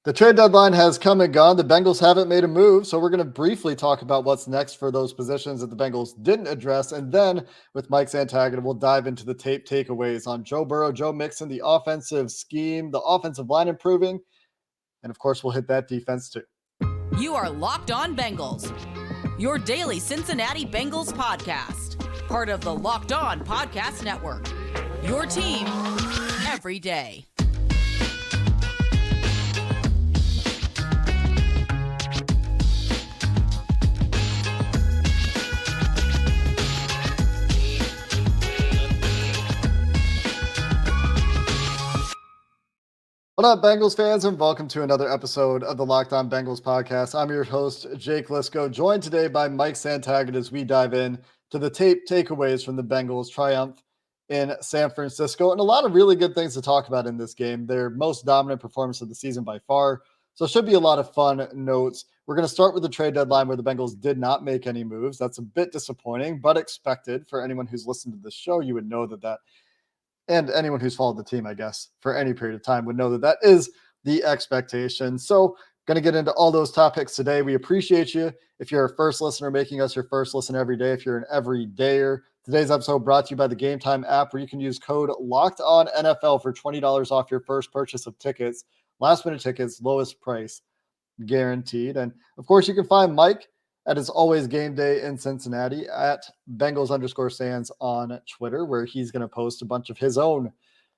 The trade deadline has come and gone. The Bengals haven't made a move, so we're going to briefly talk about what's next for those positions that the Bengals didn't address. And then with Mike Santagata, we'll dive into the tape takeaways on Joe Burrow, Joe Mixon, the offensive scheme, the offensive line improving, and of course, we'll hit that defense too. You are Locked On Bengals, your daily Cincinnati Bengals podcast, part of the Locked On Podcast Network, your team every day. What up, Bengals fans, and welcome to another episode of the Locked On Bengals podcast. I'm your host, Jake Liscow, joined today by Mike Santagata as we dive in to the tape takeaways from the Bengals triumph in San Francisco, and a lot of really good things to talk about in this game. Their most dominant performance of the season by far, so it should be a lot of fun notes. We're going to start with the trade deadline where the Bengals did not make any moves. That's a bit disappointing, but expected. For anyone who's listened to this show, you would know that and anyone who's followed the team, I guess, for any period of time would know that is the expectation. So going to get into all those topics today. We appreciate you. If you're a first listener, making us your first listen every day. If you're an everydayer, today's episode brought to you by the Gametime app, where you can use code LOCKEDONNFL for $20 off your first purchase of tickets. Last minute tickets, lowest price guaranteed. And of course, you can find Mike at his always game day in Cincinnati at Bengals_Sands on Twitter, where he's going to post a bunch of his own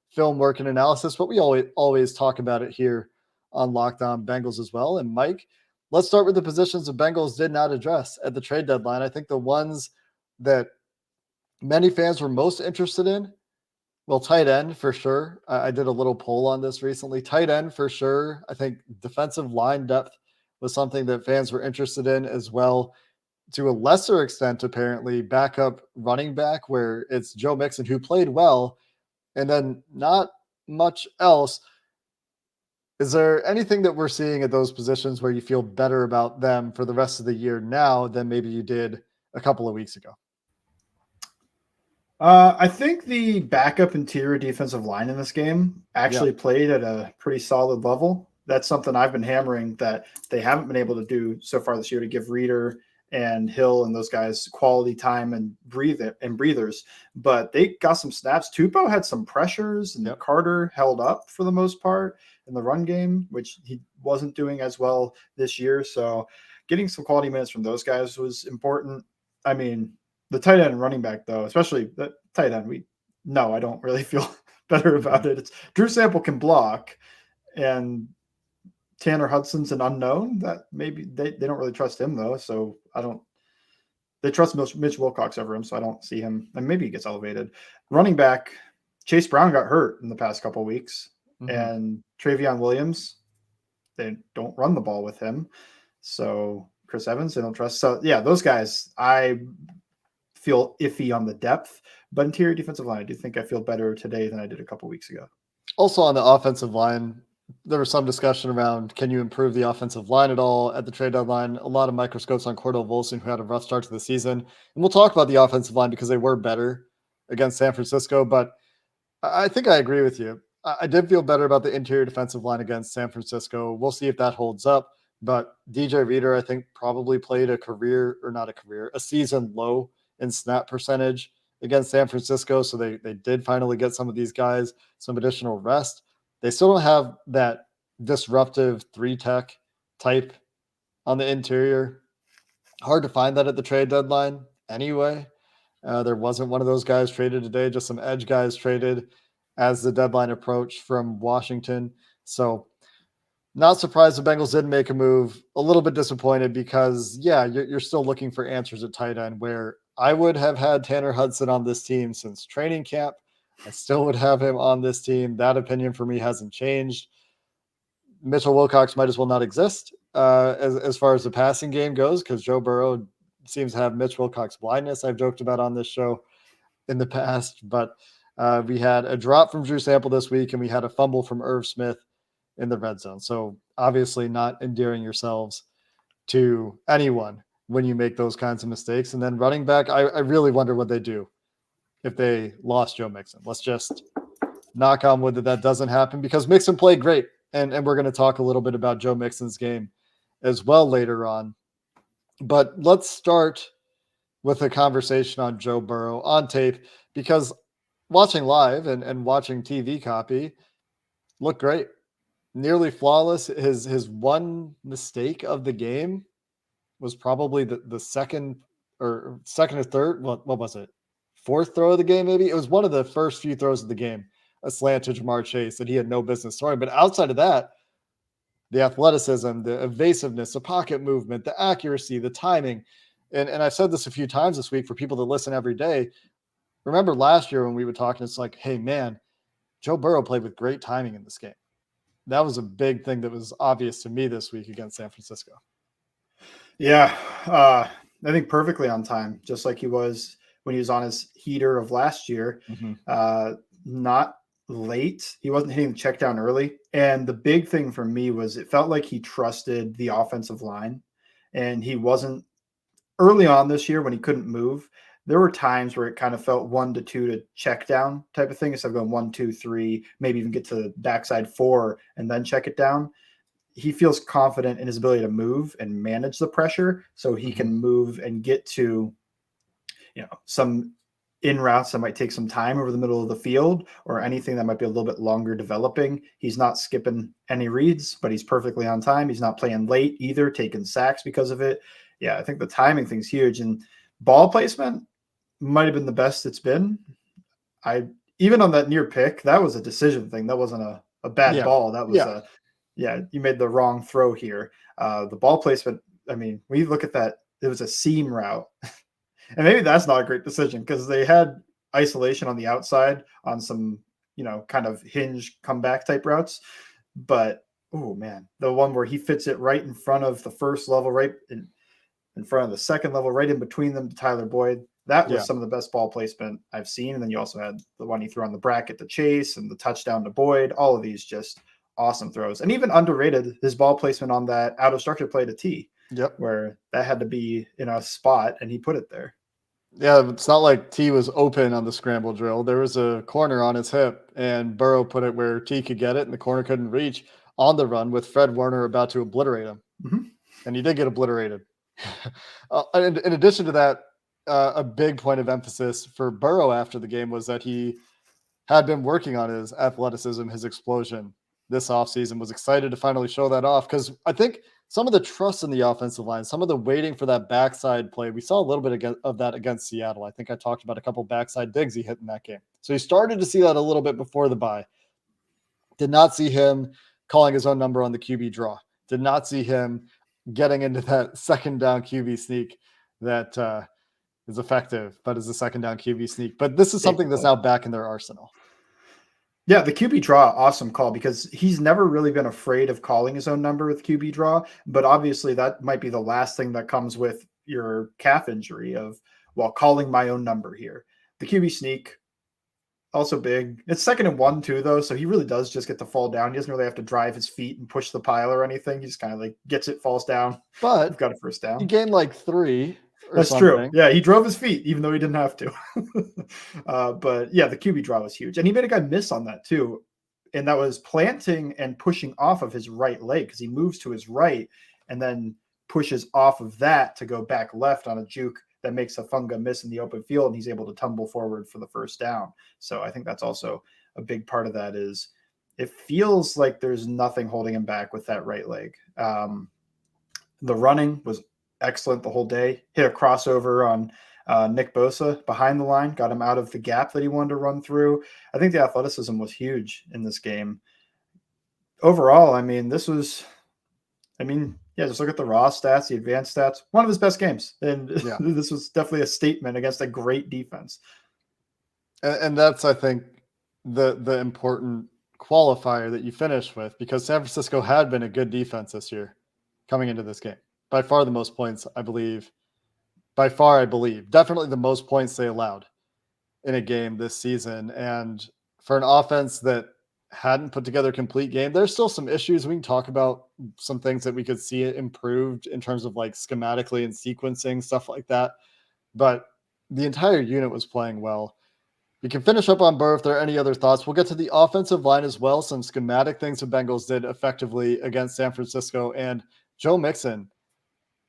film work and analysis, but we always talk about it here on Locked On Bengals as well. And Mike, let's start with the positions the Bengals did not address at the trade deadline. I think the ones that many fans were most interested in, well, tight end for sure. I did a little poll on this recently. Tight end for sure. I think defensive line depth was something that fans were interested in as well. To a lesser extent, apparently, backup running back, where it's Joe Mixon, who played well, and then not much else. Is there anything that we're seeing at those positions where you feel better about them for the rest of the year now than maybe you did a couple of weeks ago? I think the backup interior defensive line in this game actually played at a pretty solid level. That's something I've been hammering that they haven't been able to do so far this year, to give Reeder and Hill and those guys quality time and breathers. But they got some snaps. Tupou had some pressures, and Carter held up for the most part in the run game, which he wasn't doing as well this year. So getting some quality minutes from those guys was important. I mean, the tight end and running back, though, especially the tight end, I don't really feel better about it. It's Drew Sample can block, and Tanner Hudson's an unknown. That maybe they don't really trust him, though. So they trust Mitch Wilcox over him, so I don't see him. And maybe he gets elevated. Running back, Chase Brown got hurt in the past couple of weeks. And Travion Williams, they don't run the ball with him. So Chris Evans, they don't trust. So yeah, those guys, I feel iffy on the depth, but interior defensive line, I do think I feel better today than I did a couple of weeks ago. Also on the offensive line, there was some discussion around, can you improve the offensive line at all at the trade deadline? A lot of microscopes on Cordell Volson, who had a rough start to the season. And we'll talk about the offensive line because they were better against San Francisco, but I think I agree with you. I did feel better about the interior defensive line against San Francisco. We'll see if that holds up, but DJ Reeder, I think, probably played a season low in snap percentage against San Francisco. So they did finally get some of these guys some additional rest. They still don't have that disruptive 3-tech type on the interior. Hard to find that at the trade deadline anyway. There wasn't one of those guys traded today, just some edge guys traded as the deadline approached from Washington. So not surprised the Bengals didn't make a move. A little bit disappointed because, you're still looking for answers at tight end, where I would have had Tanner Hudson on this team since training camp. I still would have him on this team. That opinion for me hasn't changed. Mitchell Wilcox might as well not exist as far as the passing game goes, because Joe Burrow seems to have Mitch Wilcox blindness. I've joked about on this show in the past, but we had a drop from Drew Sample this week, and we had a fumble from Irv Smith in the red zone. So obviously not endearing yourselves to anyone when you make those kinds of mistakes. And then running back, I really wonder what they do if they lost Joe Mixon. Let's just knock on wood that doesn't happen, because Mixon played great And we're going to talk a little bit about Joe Mixon's game as well later on. But let's start with a conversation on Joe Burrow on tape, because watching live and watching TV copy looked great. Nearly flawless. His one mistake of the game was probably the second or third. What was it? Fourth throw of the game, maybe? It was one of the first few throws of the game, a slant to Jamar Chase that he had no business throwing. But outside of that, the athleticism, the evasiveness, the pocket movement, the accuracy, the timing. And I've said this a few times this week for people that listen every day. Remember last year when we were talking, it's like, hey, man, Joe Burrow played with great timing in this game. That was a big thing that was obvious to me this week against San Francisco. Yeah, I think perfectly on time, just like he was when he was on his heater of last year. Not late. He wasn't hitting the check down early. And the big thing for me was it felt like he trusted the offensive line, and he wasn't early on this year when he couldn't move. There were times where it kind of felt 1 to 2 to check down type of thing instead of going 1, 2, 3, maybe even get to the backside 4 and then check it down. He feels confident in his ability to move and manage the pressure, so he can move and get to, some in routes that might take some time over the middle of the field, or anything that might be a little bit longer developing. He's not skipping any reads, but he's perfectly on time. He's not playing late either, taking sacks because of it. Yeah, I think the timing thing's huge, and ball placement might have been the best it's been. Even on that near pick, that was a decision thing. That wasn't a bad ball. That was you made the wrong throw here. The ball placement, I mean, when you look at that, it was a seam route. And maybe that's not a great decision because they had isolation on the outside on some, kind of hinge comeback type routes. But, oh, man, the one where he fits it right in front of the first level, right in front of the second level, right in between them to Tyler Boyd. That was some of the best ball placement I've seen. And then you also had the one he threw on the bracket to Chase and the touchdown to Boyd. All of these just awesome throws. And even underrated, his ball placement on that out of structure play to T, where that had to be in a spot and he put it there. Yeah, it's not like T was open on the scramble drill. There was a corner on his hip, and Burrow put it where T could get it, and the corner couldn't reach on the run with Fred Warner about to obliterate him. And he did get obliterated. In addition to that, a big point of emphasis for Burrow after the game was that he had been working on his athleticism, his explosion this offseason, was excited to finally show that off, because I think some of the trust in the offensive line, some of the waiting for that backside play, we saw a little bit of that against Seattle. I think I talked about a couple backside digs he hit in that game. So he started to see that a little bit before the bye. Did not see him calling his own number on the QB draw. Did not see him getting into that second down QB sneak that is effective, but is a second down QB sneak. But this is something that's now back in their arsenal. Yeah, the QB draw, awesome call, because he's never really been afraid of calling his own number with QB draw. But obviously that might be the last thing that comes with your calf injury of, calling my own number here. The QB sneak, also big. It's 2nd and 1 too, though. So he really does just get to fall down. He doesn't really have to drive his feet and push the pile or anything. He just kind of like gets it, falls down. But you've got a first down. He gained like 3. That's something. True. Yeah, he drove his feet, even though he didn't have to. But yeah, the QB draw was huge. And he made a guy miss on that too. And that was planting and pushing off of his right leg, because he moves to his right and then pushes off of that to go back left on a juke that makes a Funga miss in the open field, and he's able to tumble forward for the first down. So I think that's also a big part of that. Is it feels like there's nothing holding him back with that right leg. The running was excellent the whole day. Hit a crossover on Nick Bosa behind the line, got him out of the gap that he wanted to run through. I think the athleticism was huge in this game. Overall, just look at the raw stats, the advanced stats. One of his best games. And this was definitely a statement against a great defense. And that's, I think, the important qualifier that you finish with, because San Francisco had been a good defense this year coming into this game. By far the most points, I believe. Definitely the most points they allowed in a game this season. And for an offense that hadn't put together a complete game, there's still some issues. We can talk about some things that we could see improved in terms of like schematically and sequencing, stuff like that. But the entire unit was playing well. You can finish up on Burrow if there are any other thoughts. We'll get to the offensive line as well. Some schematic things the Bengals did effectively against San Francisco, and Joe Mixon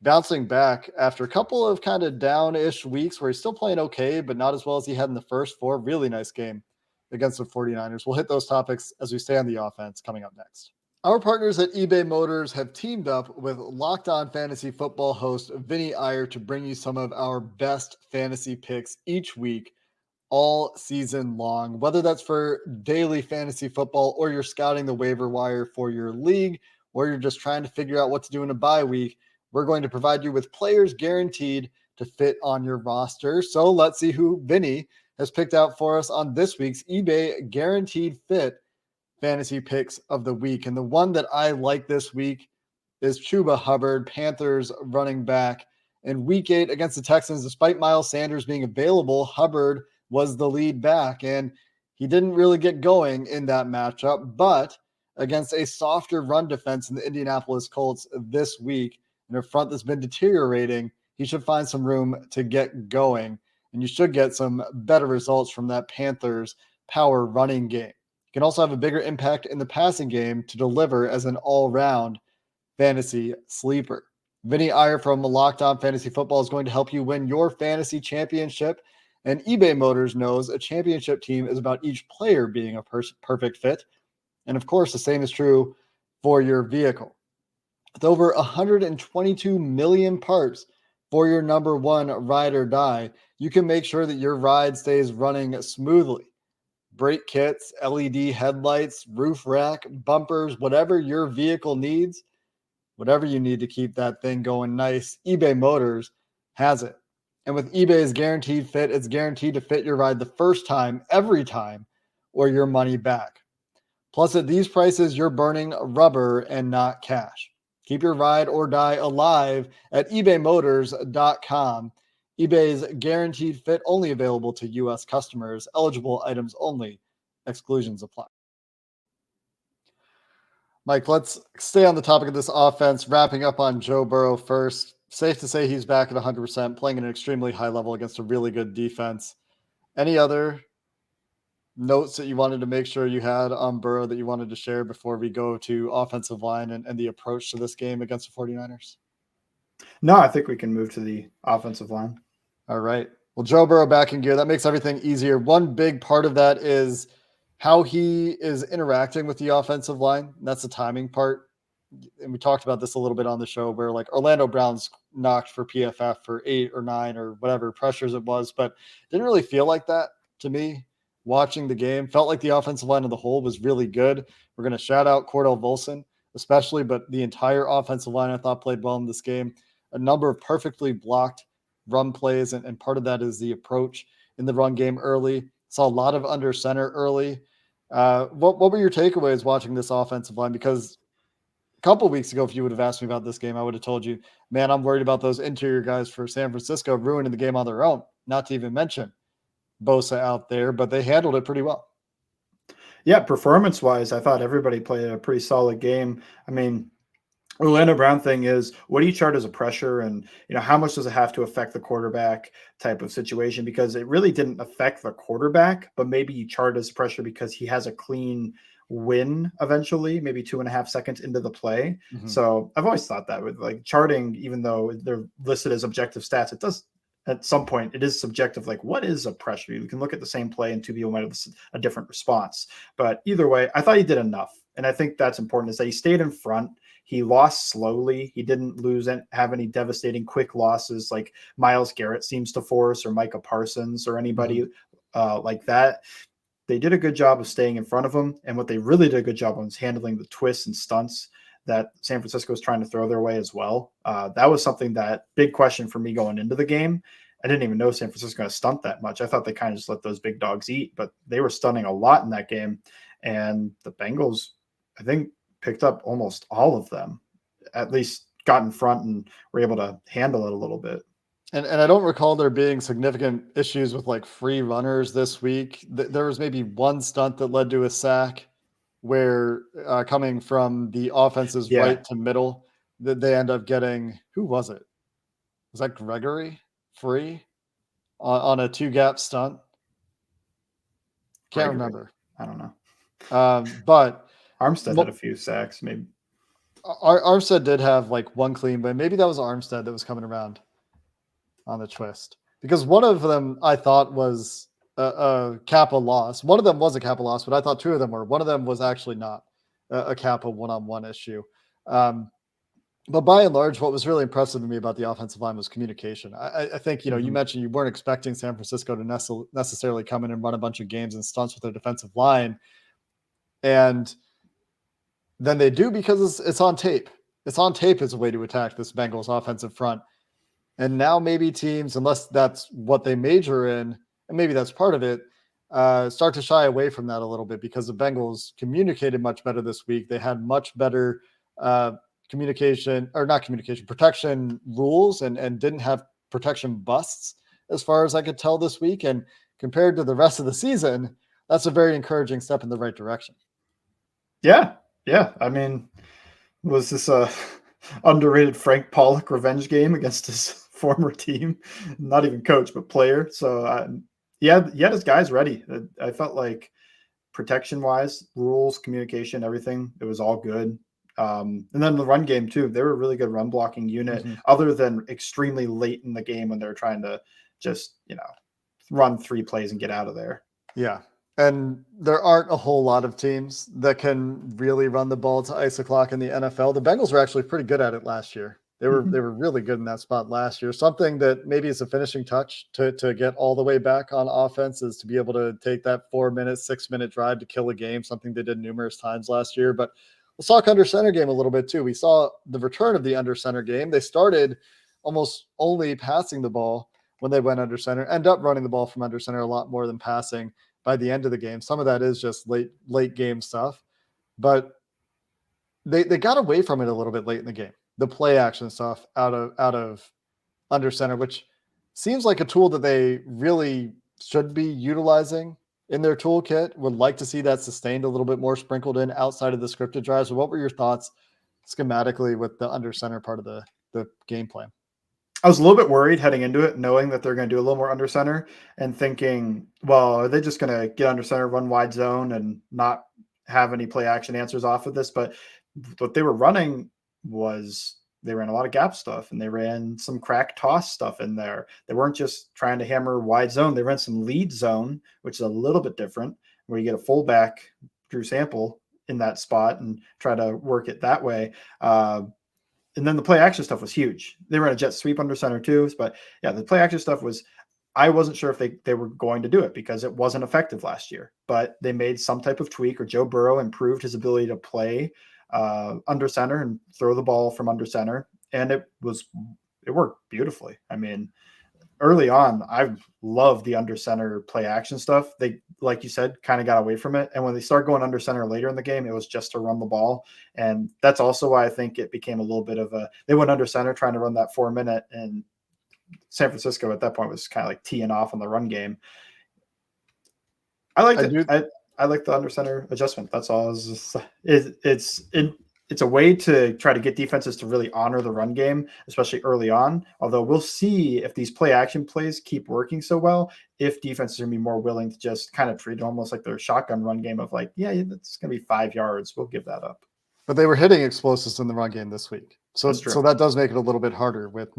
bouncing back after a couple of kind of down-ish weeks where he's still playing okay, but not as well as he had in the first four. Really nice game against the 49ers. We'll hit those topics as we stay on the offense coming up next. Our partners at eBay Motors have teamed up with Locked On Fantasy Football host Vinny Iyer to bring you some of our best fantasy picks each week, all season long. Whether that's for daily fantasy football or you're scouting the waiver wire for your league, or you're just trying to figure out what to do in a bye week, we're going to provide you with players guaranteed to fit on your roster. So let's see who Vinny has picked out for us on this week's eBay Guaranteed Fit Fantasy Picks of the Week. And the one that I like this week is Chuba Hubbard, Panthers running back. In week 8 against the Texans, despite Miles Sanders being available, Hubbard was the lead back, and he didn't really get going in that matchup. But against a softer run defense in the Indianapolis Colts this week, in a front that's been deteriorating, he should find some room to get going, and you should get some better results from that Panthers power running game. You can also have a bigger impact in the passing game to deliver as an all-round fantasy sleeper. Vinny Iyer from Locked On Fantasy Football is going to help you win your fantasy championship. And eBay Motors knows a championship team is about each player being a perfect fit. And of course, the same is true for your vehicle. With over 122 million parts for your number one ride or die, you can make sure that your ride stays running smoothly. Brake kits, LED headlights, roof rack, bumpers, whatever your vehicle needs, whatever you need to keep that thing going nice, eBay Motors has it. And with eBay's Guaranteed Fit, it's guaranteed to fit your ride the first time, every time, or your money back. Plus, at these prices, you're burning rubber and not cash. Keep your ride or die alive at ebaymotors.com. eBay's Guaranteed Fit only available to U.S. customers. Eligible items only. Exclusions apply. Mike, let's stay on the topic of this offense, wrapping up on Joe Burrow first. Safe to say he's back at 100%, playing at an extremely high level against a really good defense. Any other notes that you wanted to make sure you had on Burrow that you wanted to share before we go to offensive line and the approach to this game against the 49ers? No, I think we can move to the offensive line. All right. Well, Joe Burrow back in gear. That makes everything easier. One big part of that is how he is interacting with the offensive line. That's the timing part. And we talked about this a little bit on the show where like Orlando Brown's knocked for PFF for 8 or 9 or whatever pressures it was, but didn't really feel like that to me watching the game. Felt like the offensive line of the whole was really good. We're going to shout out Cordell Volson especially, but the entire offensive line I thought played well in this game. A number of perfectly blocked run plays, and part of that is the approach in the run game early. Saw a lot of under center early. What were your takeaways watching this offensive line? Because a couple of weeks ago, if you would have asked me about this game, I would have told you, man, I'm worried about those interior guys for San Francisco ruining the game on their own, not to even mention Bosa out there, but they handled it pretty well. Yeah, performance-wise, I thought everybody played a pretty solid game. I mean, Orlando Brown thing is, what do you chart as a pressure, and how much does it have to affect the quarterback type of situation? Because it really didn't affect the quarterback, but maybe you chart as pressure because he has a clean win eventually, maybe 2.5 seconds into the play. Mm-hmm. So I've always thought that with like charting, even though they're listed as objective stats, it does at some point it is subjective. Like, what is a pressure? You can look at the same play and two people might have a different response. But either way, I thought he did enough. And I think that's important, is that he stayed in front. He lost slowly. He didn't have any devastating quick losses like Myles Garrett seems to force, or Micah Parsons, or anybody like that. They did a good job of staying in front of him. And what they really did a good job on is handling the twists and stunts that San Francisco was trying to throw their way as well. That was something that big question for me going into the game. I didn't even know San Francisco was going to stunt that much. I thought they kind of just let those big dogs eat, but they were stunning a lot in that game. And the Bengals, I think, picked up almost all of them, at least got in front and were able to handle it a little bit. And I don't recall there being significant issues with like free runners this week. There was maybe one stunt that led to a sack where coming from the offense's right to middle, that they end up getting, who was it? Was that Gregory free on a 2-gap stunt? Can't Gregory. remember. I don't know. But Armstead had a few sacks, maybe. Armstead did have like one clean, but maybe that was Armstead that was coming around on the twist, because one of them I thought was a Kappa loss. One of them was a Kappa loss, but I thought two of them were. One of them was actually not a Kappa one-on-one issue. But by and large, what was really impressive to me about the offensive line was communication. I think, you mentioned you weren't expecting San Francisco to necessarily come in and run a bunch of games and stunts with their defensive line. And then they do, because it's on tape. It's on tape as a way to attack this Bengals offensive front. And now maybe teams, unless that's what they major in, and maybe that's part of it, start to shy away from that a little bit, because the Bengals communicated much better this week. They had much better protection rules and didn't have protection busts as far as I could tell this week. And compared to the rest of the season, that's a very encouraging step in the right direction. Yeah. I mean, was this a underrated Frank Pollock revenge game against his former team? Not even coach, but player. So he had his guys ready. I felt like protection-wise, rules, communication, everything, it was all good. And then the run game too. They were a really good run blocking unit, other than extremely late in the game when they were trying to just, run 3 plays and get out of there. Yeah. And there aren't a whole lot of teams that can really run the ball to ice the clock in the NFL. The Bengals were actually pretty good at it last year. They were really good in that spot last year. Something that maybe is a finishing touch to get all the way back on offense is to be able to take that 4-minute, 6-minute drive to kill a game, something they did numerous times last year. But let's talk under center game a little bit too. We saw the return of the under center game. They started almost only passing the ball when they went under center, end up running the ball from under center a lot more than passing by the end of the game. Some of that is just late game stuff, but they got away from it a little bit late in the game. The play action stuff out of under center, which seems like a tool that they really should be utilizing in their toolkit. Would like to see that sustained a little bit more, sprinkled in outside of the scripted drives. So what were your thoughts schematically with the under center part of the game plan? I was a little bit worried heading into it, knowing that they're going to do a little more under center, and thinking, well, are they just going to get under center, run wide zone, and not have any play action answers off of this? But what they were running was they ran a lot of gap stuff, and they ran some crack toss stuff in there. They weren't just trying to hammer wide zone. They ran some lead zone, which is a little bit different, where you get a fullback, Drew Sample, in that spot and try to work it that way. And then the play action stuff was huge. They ran a jet sweep under center too. But yeah, the play action stuff was, I wasn't sure if they were going to do it because it wasn't effective last year, but they made some type of tweak, or Joe Burrow improved his ability to play under center and throw the ball from under center. And it worked beautifully. I mean, early on, I loved the under center play action stuff. They, like you said, kind of got away from it. And when they started going under center later in the game, it was just to run the ball. And that's also why I think it became a little bit of they went under center trying to run that 4-minute, and San Francisco at that point was kind of like teeing off on the run game. I liked it. I like the under center adjustment. That's all. It's a way to try to get defenses to really honor the run game, especially early on. Although we'll see if these play action plays keep working so well, if defenses are going to be more willing to just kind of treat it almost like their shotgun run game of like, yeah, that's going to be 5 yards. We'll give that up. But they were hitting explosives in the run game this week. So that does make it a little bit harder with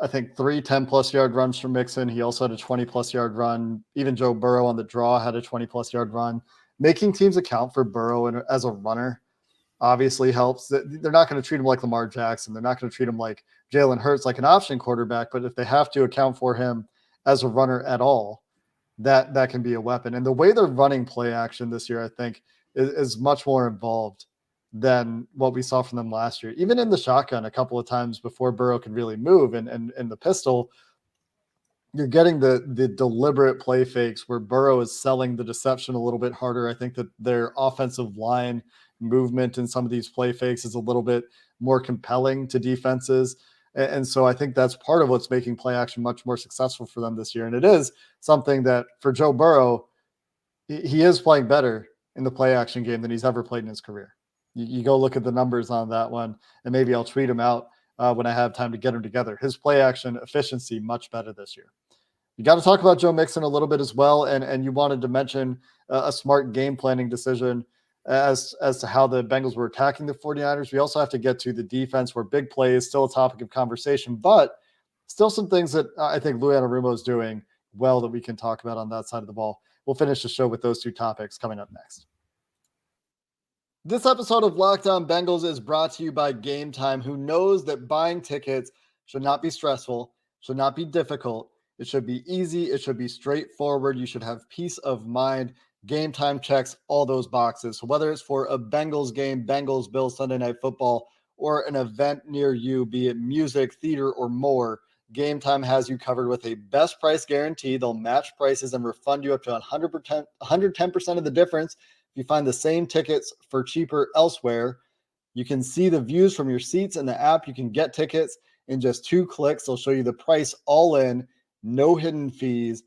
I think 3 10+ yard runs from Mixon. He also had a 20+ yard run. Even Joe Burrow on the draw had a 20+ yard run. Making teams account for Burrow as a runner obviously helps. They're not going to treat him like Lamar Jackson. They're not going to treat him like Jalen Hurts, like an option quarterback. But if they have to account for him as a runner at all, that can be a weapon. And the way they're running play action this year, I think, is much more involved than what we saw from them last year. Even in the shotgun a couple of times before Burrow could really move, and the pistol, you're getting the deliberate play fakes where Burrow is selling the deception a little bit harder. I think that their offensive line movement in some of these play fakes is a little bit more compelling to defenses. And so I think that's part of what's making play action much more successful for them this year. And it is something that for Joe Burrow, he is playing better in the play action game than he's ever played in his career. You go look at the numbers on that one, and maybe I'll tweet him out when I have time to get them together. His play action efficiency much better this year. You got to talk about Joe Mixon a little bit as well. And you wanted to mention a smart game planning decision as to how the Bengals were attacking the 49ers. We also have to get to the defense, where big play is still a topic of conversation, but still some things that I think Lou Anarumo is doing well that we can talk about on that side of the ball. We'll finish the show with those two topics coming up next. This episode of Locked On Bengals is brought to you by Gametime, who knows that buying tickets should not be stressful, should not be difficult. It should be easy. It should be straightforward. You should have peace of mind. Gametime checks all those boxes. So whether it's for a Bengals game, Bengals, Bills, Sunday Night Football, or an event near you, be it music, theater, or more, Gametime has you covered with a best price guarantee. They'll match prices and refund you up to 110% of the difference. If you find the same tickets for cheaper elsewhere, you can see the views from your seats in the app. You can get tickets in just 2 clicks. They'll show you the price all in, no hidden fees.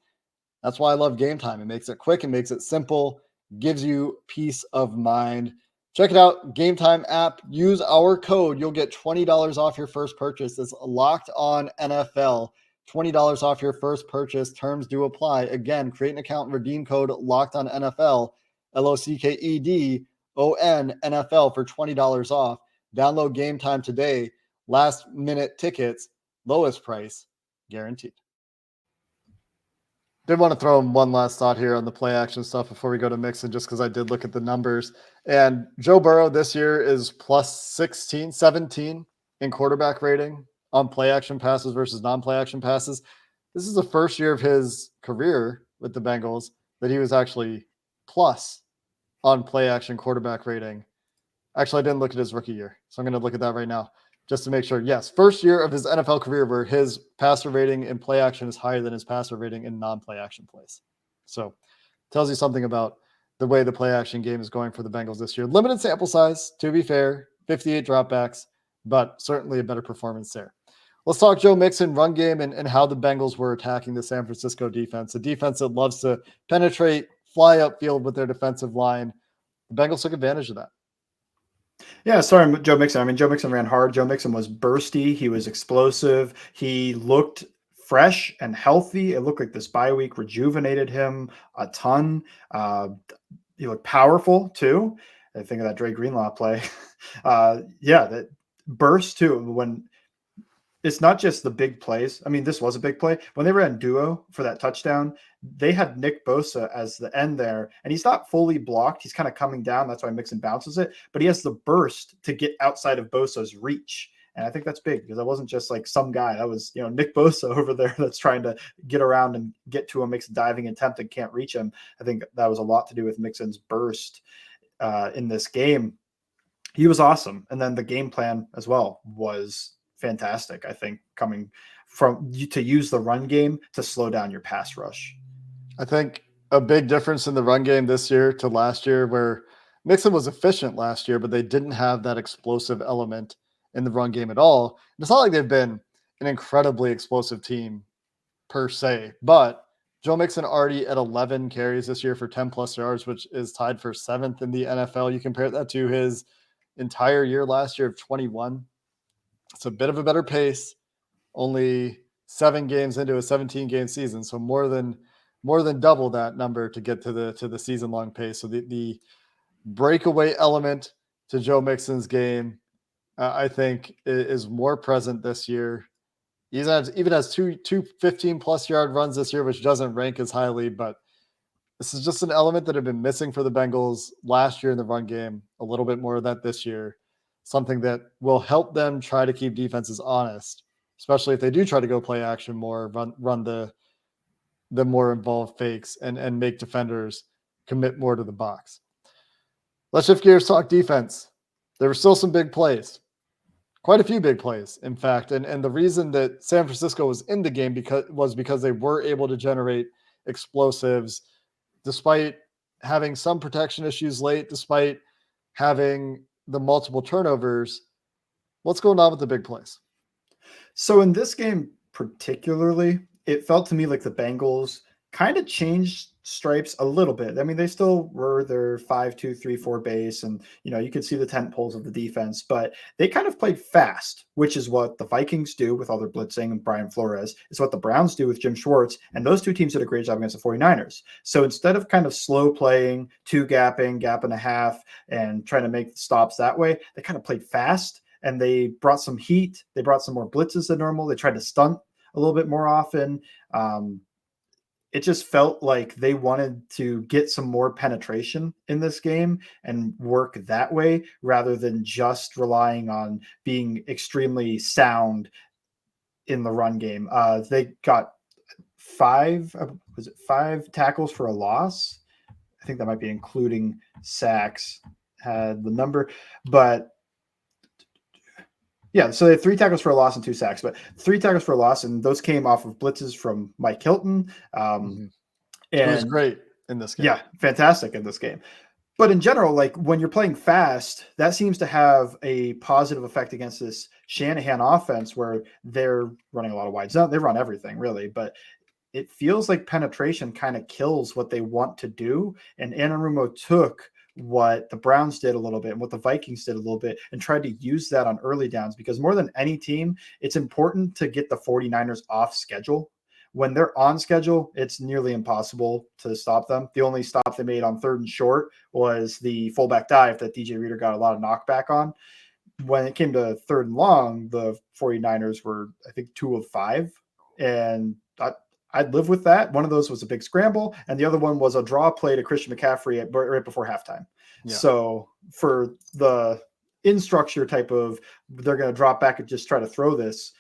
That's why I love Gametime. It makes it quick, it makes it simple, gives you peace of mind. Check it out, Gametime app. Use our code. You'll get $20 off your first purchase. It's Locked On NFL. $20 off your first purchase. Terms do apply. Again, create an account and redeem code Locked On NFL. LOCKEDON NFL for $20 off. Download Gametime today. Last minute tickets, lowest price guaranteed. Did want to throw in one last thought here on the play action stuff before we go to Mixon, just because I did look at the numbers. And Joe Burrow this year is plus 17 in quarterback rating on play action passes versus non-play action passes. This is the first year of his career with the Bengals that he was actually plus on play action quarterback rating. Actually, I didn't look at his rookie year, so I'm going to look at that right now just to make sure. Yes, first year of his NFL career where his passer rating in play action is higher than his passer rating in non-play action plays. So tells you something about the way the play action game is going for the Bengals this year. Limited sample size, to be fair, 58 dropbacks, but certainly a better performance there. Let's talk Joe Mixon, run game, and how the Bengals were attacking the San Francisco defense, a defense that loves to penetrate, fly upfield with their defensive line. The Bengals took advantage of that. Yeah, starting with Joe Mixon. I mean, Joe Mixon ran hard. Joe Mixon was bursty. He was explosive. He looked fresh and healthy. It looked like this bye week rejuvenated him a ton. He looked powerful too. I think of that Dre Greenlaw play. That burst too. When it's not just the big plays. I mean, this was a big play. When they ran duo for that touchdown, they had Nick Bosa as the end there, and he's not fully blocked. He's kind of coming down. That's why Mixon bounces it, but he has the burst to get outside of Bosa's reach. And I think that's big because that wasn't just like some guy. That was, Nick Bosa over there that's trying to get around and get to him, makes a diving attempt and can't reach him. I think that was a lot to do with Mixon's burst in this game. He was awesome. And then the game plan as well was fantastic. I think coming from you to use the run game to slow down your pass rush. I think a big difference in the run game this year to last year, where Mixon was efficient last year, but they didn't have that explosive element in the run game at all. It's not like they've been an incredibly explosive team per se, but Joe Mixon already at 11 carries this year for 10 plus yards, which is tied for 7th in the NFL. You compare that to his entire year last year of 21. It's a bit of a better pace, only 7 games into a 17-game season. So more than double that number to get to the season-long pace. So the breakaway element to Joe Mixon's game, I think, is more present this year. He even has two 15-plus yard runs this year, which doesn't rank as highly, but this is just an element that had been missing for the Bengals last year in the run game. A little bit more of that this year. Something that will help them try to keep defenses honest, especially if they do try to go play action more, run the more involved fakes and make defenders commit more to the box. Let's shift gears, talk defense. There were still some big plays, quite a few big plays, in fact. And the reason that San Francisco was in the game because they were able to generate explosives despite having some protection issues late, despite having the multiple turnovers. What's going on with the big plays? So in this game particularly, it felt to me like the Bengals kind of changed stripes a little bit. I mean, they still were their 5-2-3-4 base, and you could see the tent poles of the defense, but they kind of played fast, which is what the Vikings do with all their blitzing and Brian Flores. It's what the Browns do with Jim Schwartz, and those two teams did a great job against the 49ers. So instead of kind of slow playing, two gapping, gap and a half, and trying to make stops that way, they kind of played fast, and they brought some heat. They brought some more blitzes than normal. They tried to stunt a little bit more often. It just felt like they wanted to get some more penetration in this game and work that way rather than just relying on being extremely sound in the run game. They got five tackles for a loss? I think that might be including sacks, had the number, but yeah, so they had 3 tackles for a loss and 2 sacks, but 3 tackles for a loss, and those came off of blitzes from Mike Hilton. It was great in this game. Yeah, fantastic in this game. But in general, like when you're playing fast, that seems to have a positive effect against this Shanahan offense where they're running a lot of wide zone. They run everything, really, but it feels like penetration kind of kills what they want to do. And Anarumo took what the Browns did a little bit and what the Vikings did a little bit and tried to use that on early downs, because more than any team, it's important to get the 49ers off schedule. When they're on schedule, it's nearly impossible to stop them. The only stop they made on 3rd and short was the fullback dive that DJ Reader got a lot of knockback on. When it came to 3rd and long, the 49ers were, I think, 2 of 5. And I'd live with that. One of those was a big scramble, and the other one was a draw play to Christian McCaffrey right before halftime. Yeah. So for the in structure type of, they're going to drop back and just try to throw this,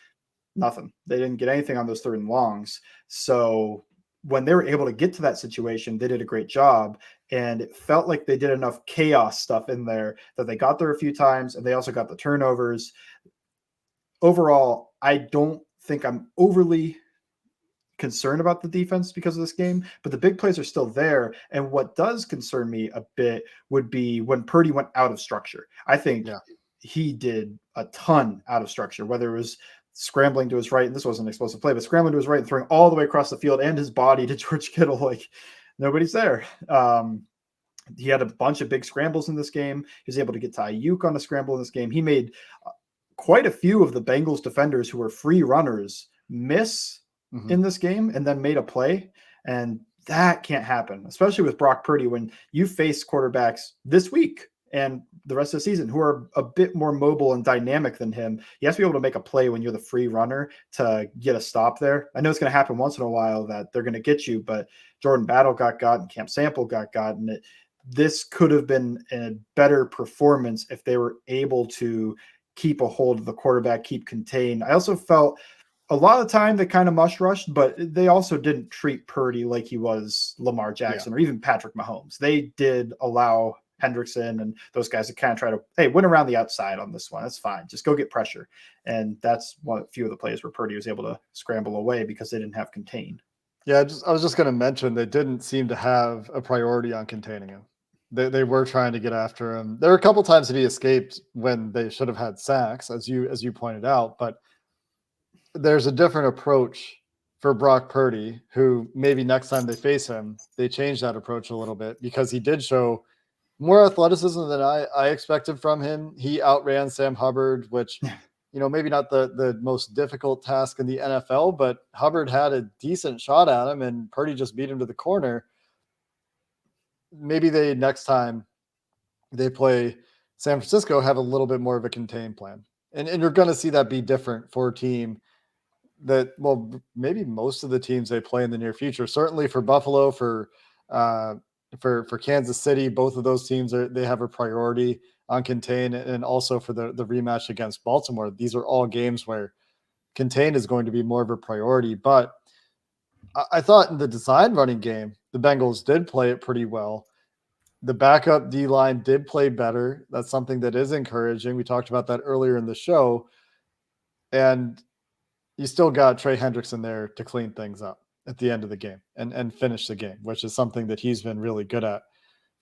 nothing. They didn't get anything on those 3rd and longs. So when they were able to get to that situation, they did a great job. And it felt like they did enough chaos stuff in there that they got there a few times, and they also got the turnovers. Overall, I don't think I'm overly concerned about the defense because of this game, but the big plays are still there. And what does concern me a bit would be when Purdy went out of structure. I think he did a ton out of structure, whether it was scrambling to his right, and this wasn't an explosive play, but scrambling to his right and throwing all the way across the field and his body to George Kittle, like nobody's there. He had a bunch of big scrambles in this game. He was able to get to Ayuk on a scramble in this game. He made quite a few of the Bengals defenders who were free runners miss in this game and then made a play. And that can't happen, especially with Brock Purdy, when you face quarterbacks this week and the rest of the season who are a bit more mobile and dynamic than him. You have to be able to make a play when you're the free runner to get a stop there. I know it's going to happen once in a while that they're going to get you, but Jordan Battle got and Camp Sample got, and this could have been a better performance if they were able to keep a hold of the quarterback, keep contained. I also felt a lot of the time they kind of mush rushed, but they also didn't treat Purdy like he was Lamar Jackson or even Patrick Mahomes. They did allow Hendrickson and those guys to kind of try to, hey, win around the outside on this one. That's fine. Just go get pressure. And that's a few of the plays where Purdy was able to scramble away because they didn't have contain. Yeah, I was just going to mention they didn't seem to have a priority on containing him. They were trying to get after him. There were a couple times that he escaped when they should have had sacks, as you pointed out, but there's a different approach for Brock Purdy, who maybe next time they face him, they change that approach a little bit, because he did show more athleticism than I expected from him. He outran Sam Hubbard, which, maybe not the most difficult task in the NFL, but Hubbard had a decent shot at him and Purdy just beat him to the corner. Maybe next time they play San Francisco, have a little bit more of a contained plan. And you're going to see that be different for a team that, well, maybe most of the teams they play in the near future. Certainly for Buffalo, for Kansas City, both of those teams they have a priority on contain, and also for the rematch against Baltimore. These are all games where contain is going to be more of a priority. But I thought in the design running game, the Bengals did play it pretty well. The backup D-line did play better. That's something that is encouraging. We talked about that earlier in the show. And you still got Trey Hendrickson there to clean things up at the end of the game and finish the game, which is something that he's been really good at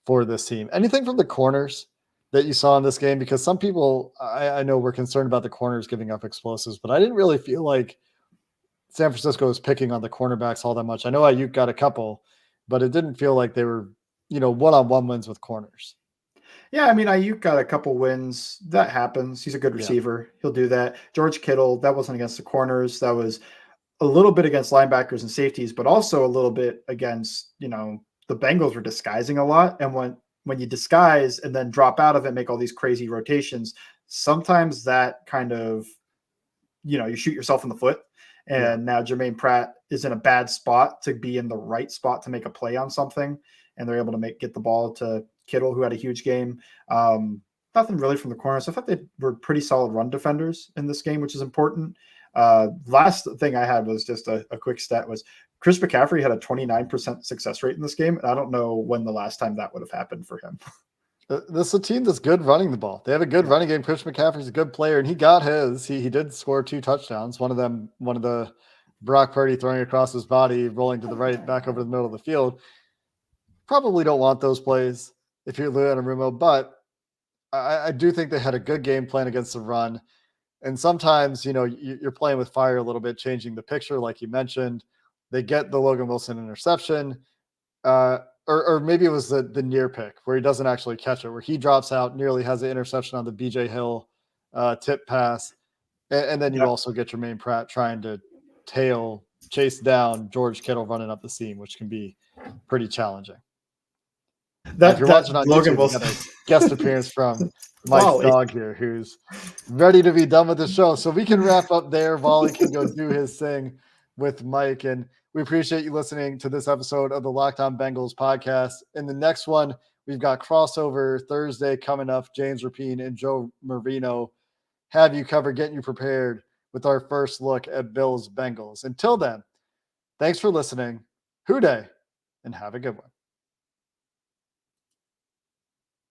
for this team. Anything from the corners that you saw in this game? Because some people, I know, were concerned about the corners giving up explosives, but I didn't really feel like San Francisco was picking on the cornerbacks all that much. I know Ayuk got a couple, but it didn't feel like they were, one-on-one wins with corners. Yeah, I mean, Ayuk got a couple wins. That happens. He's a good receiver. He'll do that. George Kittle, that wasn't against the corners. That was a little bit against linebackers and safeties, but also a little bit against, the Bengals were disguising a lot. And when you disguise and then drop out of it, make all these crazy rotations, sometimes that kind of, you shoot yourself in the foot. And now Jermaine Pratt is in a bad spot to be in the right spot to make a play on something. And they're able to get the ball to Kittle, who had a huge game. Nothing really from the corners. I thought they were pretty solid run defenders in this game, which is important. Last thing I had was just a quick stat was Chris McCaffrey had a 29% success rate in this game. And I don't know when the last time that would have happened for him. This is a team that's good running the ball. They have a good running game. Chris McCaffrey's a good player, and he got his. He did score 2 touchdowns. One of the Brock Purdy throwing across his body, rolling to the right, back over the middle of the field. Probably don't want those plays if you're Lou Anarumo, but I do think they had a good game plan against the run. And sometimes, you're playing with fire a little bit, changing the picture, like you mentioned. They get the Logan Wilson interception, or maybe it was the near pick where he doesn't actually catch it, where he drops out, nearly has the interception on the BJ Hill tip pass. And then you also get Jermaine Pratt trying to chase down George Kittle running up the seam, which can be pretty challenging. If you're watching on Logan YouTube, Wilson. you got a guest appearance from Mike's dog here, who's ready to be done with the show. So we can wrap up there. Volley can go do his thing with Mike. And we appreciate you listening to this episode of the Locked On Bengals podcast. In the next one, we've got crossover Thursday coming up. James Rapine and Joe Marino have you covered, getting you prepared with our first look at Bills Bengals. Until then, thanks for listening. Hoo day, and have a good one.